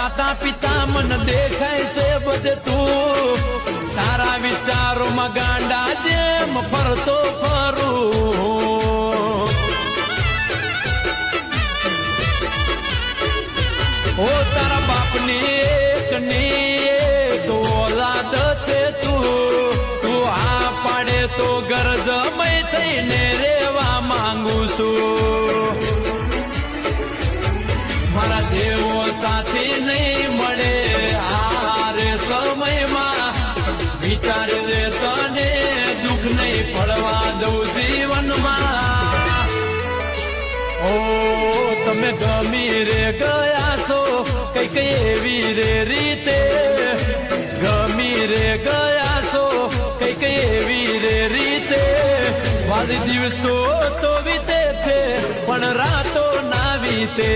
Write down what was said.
ખાતા પિતા મન દેખાય છે બધે તું તારા વિચારોમાં ગાંડા જેમ ફરતો ફરું ઓ તારા બાપની એક ઓલાદ છે તું આ પાડે તો ગરજમય થઈને રેવા માંગુ છું મારા જેવો સાથી નહીં મળે આ રે સમયમાં વિચાર રે તને દુઃખ નહીં પડવા દઉં જીવનમાં ઓ તમે ગમી રે ગયા છો કઈક એવી રે રીતે ગમી રે ગયા છો કઈક એવી રે રીતે વાલી દિવસો તો વીતે છે પણ રાતો ના વીતે